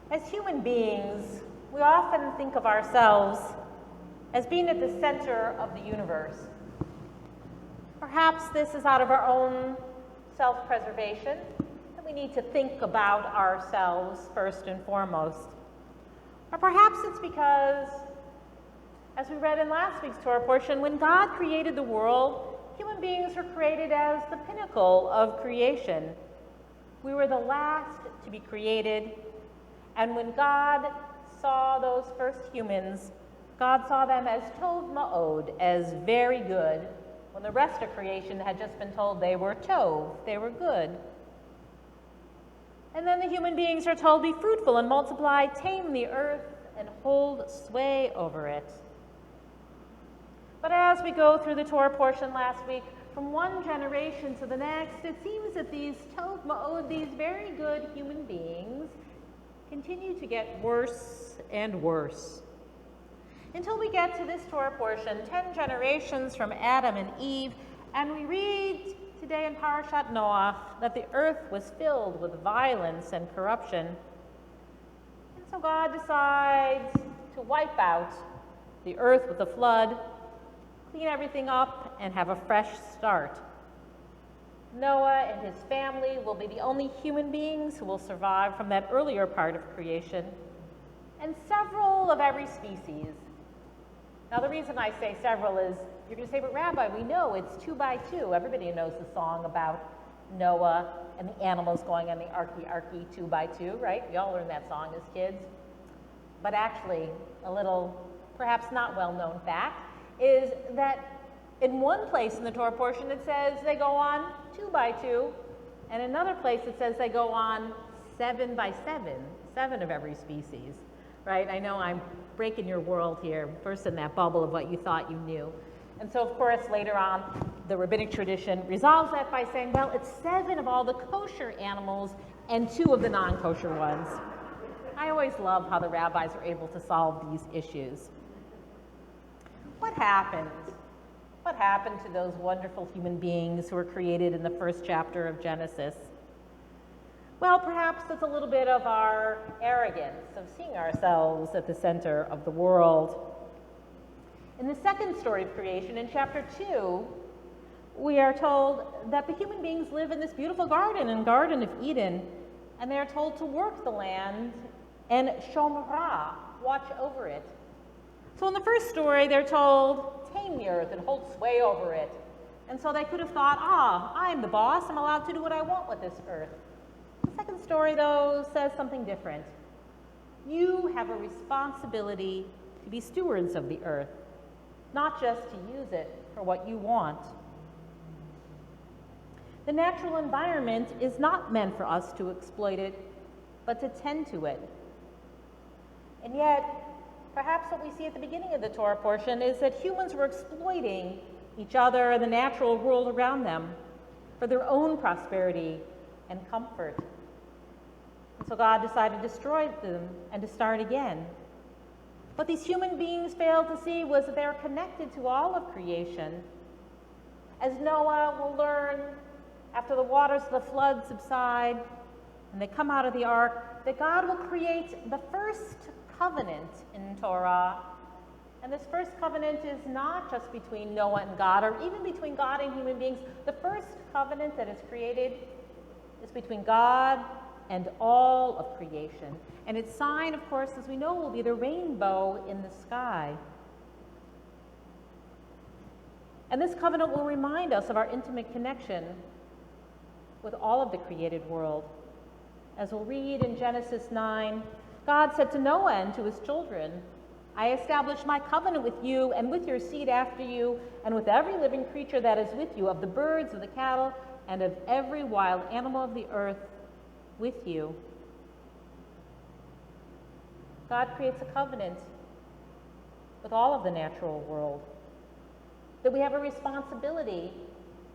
As human beings, we often think of ourselves as being at the center of the universe. Perhaps this is out of our own self-preservation, that we need to think about ourselves first and foremost. Or perhaps it's because, as we read in last week's Torah portion, when God created the world, human beings were created as the pinnacle of creation. We were the last to be created, and when God saw those first humans, God saw them as tov ma'od, as very good, when the rest of creation had just been told they were tov, they were good. And then the human beings are told, be fruitful and multiply, tame the earth, and hold sway over it. But as we go through the Torah portion last week, from one generation to the next, it seems that these tov ma'od, these very good human beings, continue to get worse and worse. Until we get to this Torah portion, 10 generations from Adam and Eve, and we read today in Parashat Noach that the earth was filled with violence and corruption. And so God decides to wipe out the earth with a flood, clean everything up, and have a fresh start. Noah and his family will be the only human beings who will survive from that earlier part of creation, and several of every species. Now, the reason I say several is, you're going to say, but Rabbi, we know it's 2 by 2. Everybody knows the song about Noah and the animals going on the arky 2 by 2, right? We all learned that song as kids. But actually, a little, perhaps not well-known fact, is that in one place in the Torah portion it says they go on 2 by 2, and another place it says they go on 7 by 7, 7 of every species, right? I know I'm breaking your world here, first in that bubble of what you thought you knew. And so, of course, later on, the rabbinic tradition resolves that by saying, well, it's 7 of all the kosher animals and 2 of the non-kosher ones. I always love how the rabbis are able to solve these issues. What happened? What happened to those wonderful human beings who were created in the first chapter of Genesis? Well, perhaps it's a little bit of our arrogance of seeing ourselves at the center of the world. In the second story of creation, in chapter 2, we are told that the human beings live in this beautiful garden of Eden, and they are told to work the land and shomra, watch over it. So in the first story, they're told, tame the earth and hold sway over it. And so they could have thought, I'm the boss, I'm allowed to do what I want with this earth. The second story, though, says something different. You have a responsibility to be stewards of the earth, not just to use it for what you want. The natural environment is not meant for us to exploit it, but to tend to it. And yet, perhaps what we see at the beginning of the Torah portion is that humans were exploiting each other and the natural world around them for their own prosperity and comfort. And so God decided to destroy them and to start again. What these human beings failed to see was that they are connected to all of creation. As Noah will learn after the waters of the flood subside and they come out of the ark, that God will create the first covenant in Torah. And this first covenant is not just between Noah and God, or even between God and human beings. The first covenant that is created is between God and all of creation. And its sign, of course, as we know, will be the rainbow in the sky. And this covenant will remind us of our intimate connection with all of the created world. As we'll read in Genesis 9, God said to Noah and to his children, I establish my covenant with you and with your seed after you, and with every living creature that is with you, of the birds, of the cattle, and of every wild animal of the earth with you. God creates a covenant with all of the natural world, that we have a responsibility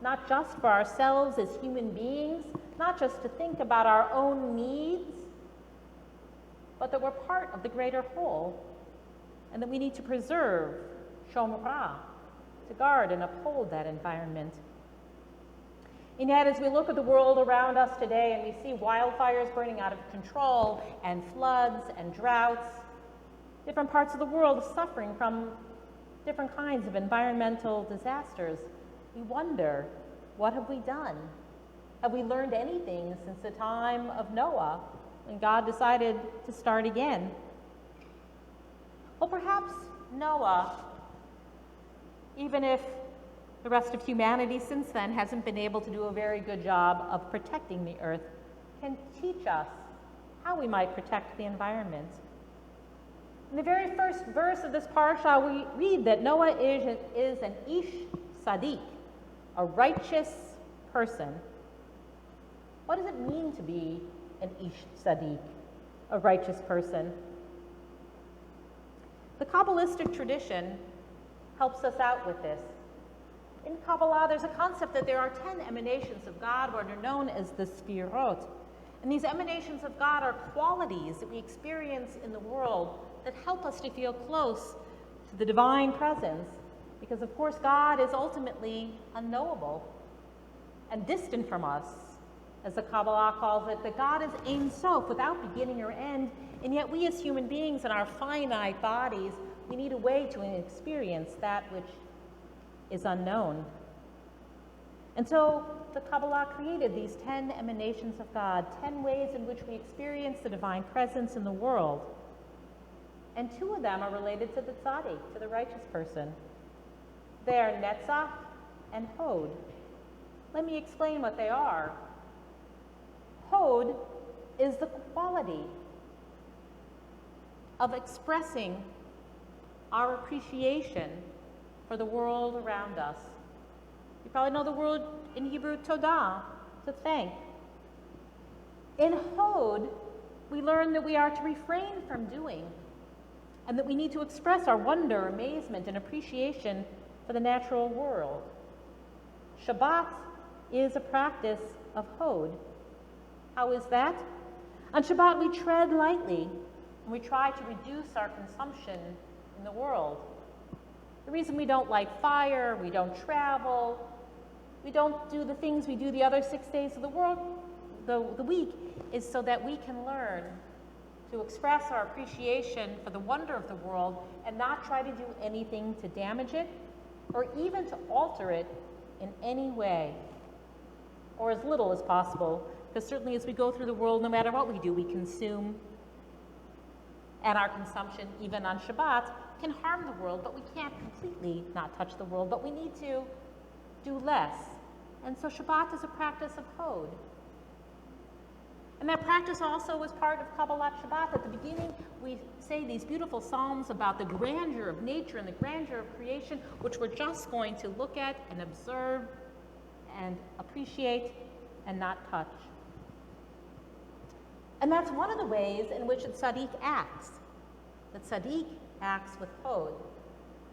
not just for ourselves as human beings, not just to think about our own needs, but that we're part of the greater whole, and that we need to preserve, shomra, to guard and uphold that environment. And yet, as we look at the world around us today and we see wildfires burning out of control and floods and droughts, different parts of the world suffering from different kinds of environmental disasters, we wonder, what have we done? Have we learned anything since the time of Noah, when God decided to start again? Well, perhaps Noah, even if the rest of humanity since then hasn't been able to do a very good job of protecting the earth, can teach us how we might protect the environment. In the very first verse of this parsha, we read that Noah is an ish tzaddik, a righteous person. What does it mean to be an ish tzaddik, a righteous person? The Kabbalistic tradition helps us out with this. In Kabbalah, there's a concept that there are 10 emanations of God, what are known as the Sefirot. And these emanations of God are qualities that we experience in the world that help us to feel close to the divine presence, because of course God is ultimately unknowable and distant from us, as the Kabbalah calls it, that God is Ein Sof, without beginning or end, and yet we as human beings in our finite bodies, we need a way to experience that which is unknown. And so the Kabbalah created these 10 emanations of God, 10 ways in which we experience the divine presence in the world. And 2 of them are related to the tzaddik, to the righteous person. They are Netzach and Hod. Let me explain what they are. Hod is the quality of expressing our appreciation for the world around us. You probably know the word in Hebrew, todah, to thank. In Hod, we learn that we are to refrain from doing, and that we need to express our wonder, amazement, and appreciation for the natural world. Shabbat is a practice of Hod. How is that? On Shabbat, we tread lightly, and we try to reduce our consumption in the world. The reason we don't light fire, we don't travel, we don't do the things we do the other 6 days of the week, is so that we can learn to express our appreciation for the wonder of the world and not try to do anything to damage it or even to alter it in any way, or as little as possible, because certainly as we go through the world, no matter what we do, we consume, and our consumption, even on Shabbat, can harm the world, but we can't completely not touch the world, but we need to do less. And so Shabbat is a practice of Hod. And that practice also was part of Kabbalat Shabbat. At the beginning, we say these beautiful psalms about the grandeur of nature and the grandeur of creation, which we're just going to look at and observe and appreciate and not touch. And that's one of the ways in which the tzaddik acts. The tzaddik acts with Hod,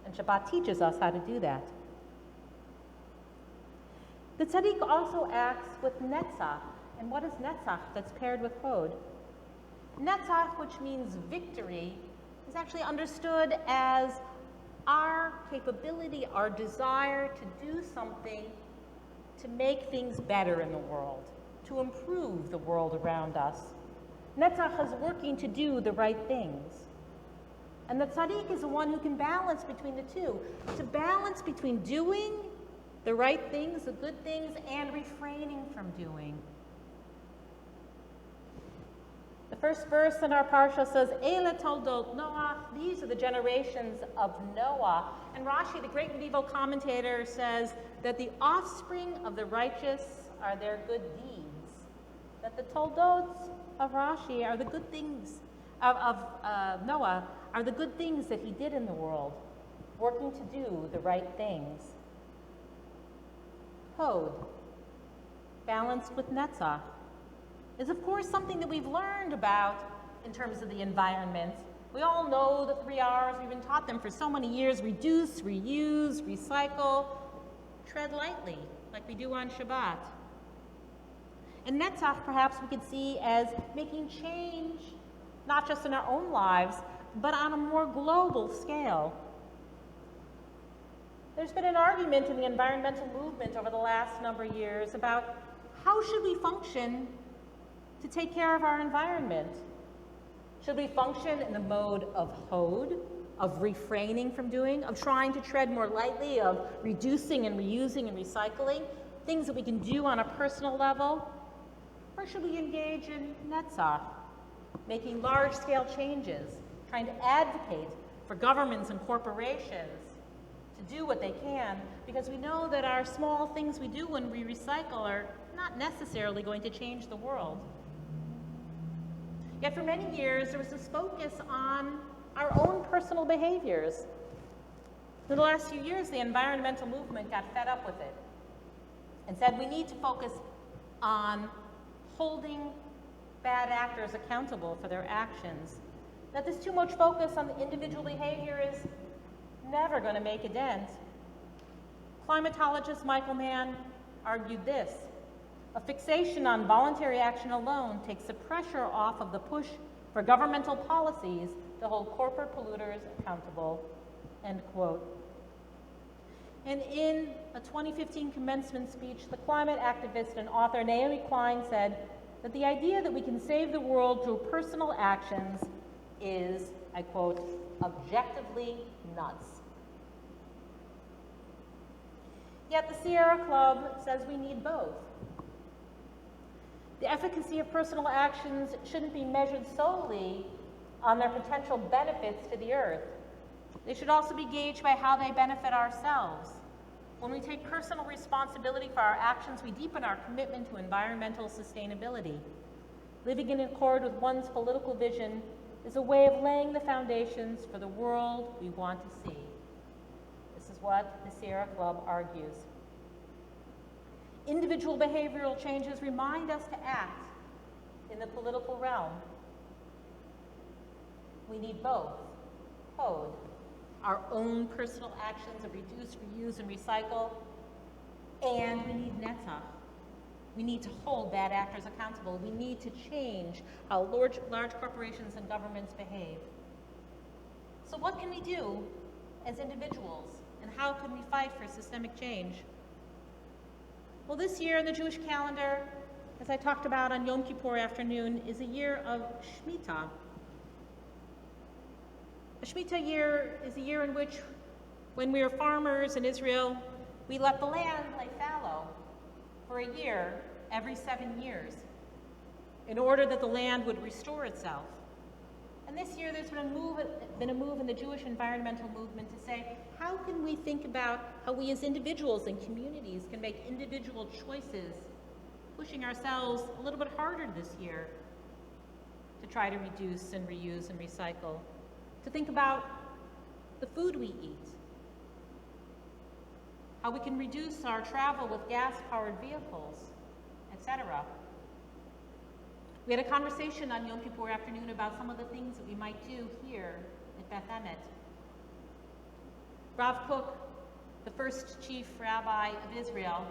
and Shabbat teaches us how to do that. The tzaddik also acts with Netzach. And what is Netzach that's paired with Hod? Netzach, which means victory, is actually understood as our capability, our desire to do something to make things better in the world, to improve the world around us. Netzach is working to do the right things. And the tzaddik is the one who can balance between the two, to balance between doing the right things, the good things, and refraining from doing. The first verse in our parsha says, Eile toldot Noah, these are the generations of Noah. And Rashi, the great medieval commentator, says that the offspring of the righteous are their good deeds. That the toldots of Rashi are the good things, of Noah, are the good things that he did in the world, working to do the right things. Hod, balanced with Netzach, is of course something that we've learned about in terms of the environment. We all know the 3 R's. We've been taught them for so many years: reduce, reuse, recycle, tread lightly, like we do on Shabbat. And Netzach, perhaps we could see as making change, not just in our own lives, but on a more global scale. There's been an argument in the environmental movement over the last number of years about how should we function to take care of our environment. Should we function in the mode of hod, of refraining from doing, of trying to tread more lightly, of reducing and reusing and recycling, things that we can do on a personal level? Or should we engage in netzach, making large-scale changes, trying to advocate for governments and corporations to do what they can, because we know that our small things we do when we recycle are not necessarily going to change the world. Yet for many years, there was this focus on our own personal behaviors. In the last few years, the environmental movement got fed up with it and said we need to focus on holding bad actors accountable for their actions. That this too much focus on the individual behavior is never going to make a dent. Climatologist Michael Mann argued this: a fixation on voluntary action alone takes the pressure off of the push for governmental policies to hold corporate polluters accountable, end quote. And in a 2015 commencement speech, the climate activist and author Naomi Klein said that the idea that we can save the world through personal actions is, I quote, objectively nuts. Yet the Sierra Club says we need both. The efficacy of personal actions shouldn't be measured solely on their potential benefits to the earth. They should also be gauged by how they benefit ourselves. When we take personal responsibility for our actions, we deepen our commitment to environmental sustainability. Living in accord with one's political vision is a way of laying the foundations for the world we want to see. This is what the Sierra Club argues. Individual behavioral changes remind us to act in the political realm. We need both code, our own personal actions of reduce, reuse, and recycle, and we need netzach. We need to hold bad actors accountable. We need to change how large corporations and governments behave. So what can we do as individuals, and how can we fight for systemic change? Well, this year in the Jewish calendar, as I talked about on Yom Kippur afternoon, is a year of Shmitah. A Shmitah year is a year in which, when we were farmers in Israel, we let the land lay fallow for a year every 7 years in order that the land would restore itself. And this year there's been a move in the Jewish environmental movement to say, how can we think about how we as individuals and communities can make individual choices, pushing ourselves a little bit harder this year to try to reduce and reuse and recycle, to think about the food we eat, how we can reduce our travel with gas-powered vehicles, etc. We had a conversation on Yom Kippur afternoon about some of the things that we might do here at Beth Emet. Rav Kook, the first chief rabbi of Israel,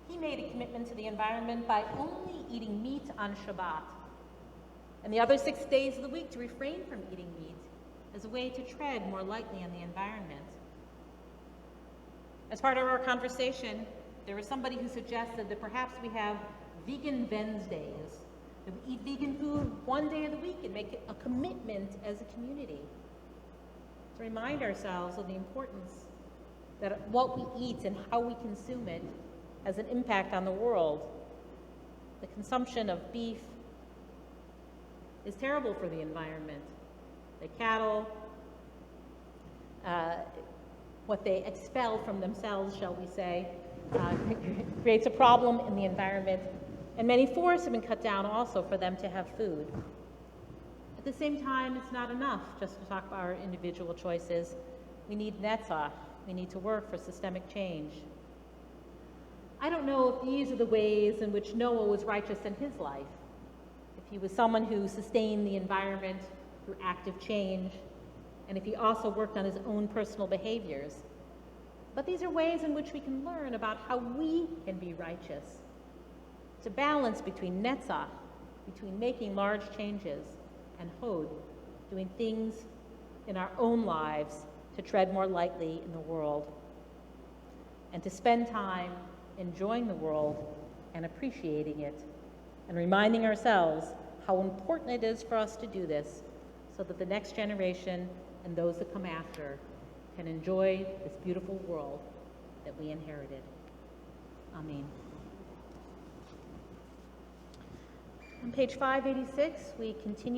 he made a commitment to the environment by only eating meat on Shabbat, and the other 6 days of the week to refrain from eating meat as a way to tread more lightly on the environment. As part of our conversation, there was somebody who suggested that perhaps we have vegan Wednesdays, that we eat vegan food one day of the week and make it a commitment as a community to remind ourselves of the importance that what we eat and how we consume it has an impact on the world. The consumption of beef is terrible for the environment. The cattle, what they expel from themselves, shall we say, creates a problem in the environment. And many forests have been cut down also for them to have food. At the same time, it's not enough just to talk about our individual choices. We need netzach. We need to work for systemic change. I don't know if these are the ways in which Noah was righteous in his life. If he was someone who sustained the environment through active change, and if he also worked on his own personal behaviors. But these are ways in which we can learn about how we can be righteous. It's a balance between netzach, between making large changes, and hod, doing things in our own lives to tread more lightly in the world. and to spend time enjoying the world and appreciating it, and reminding ourselves how important it is for us to do this so that the next generation and those that come after can enjoy this beautiful world that we inherited. Amen. On page 586, we continue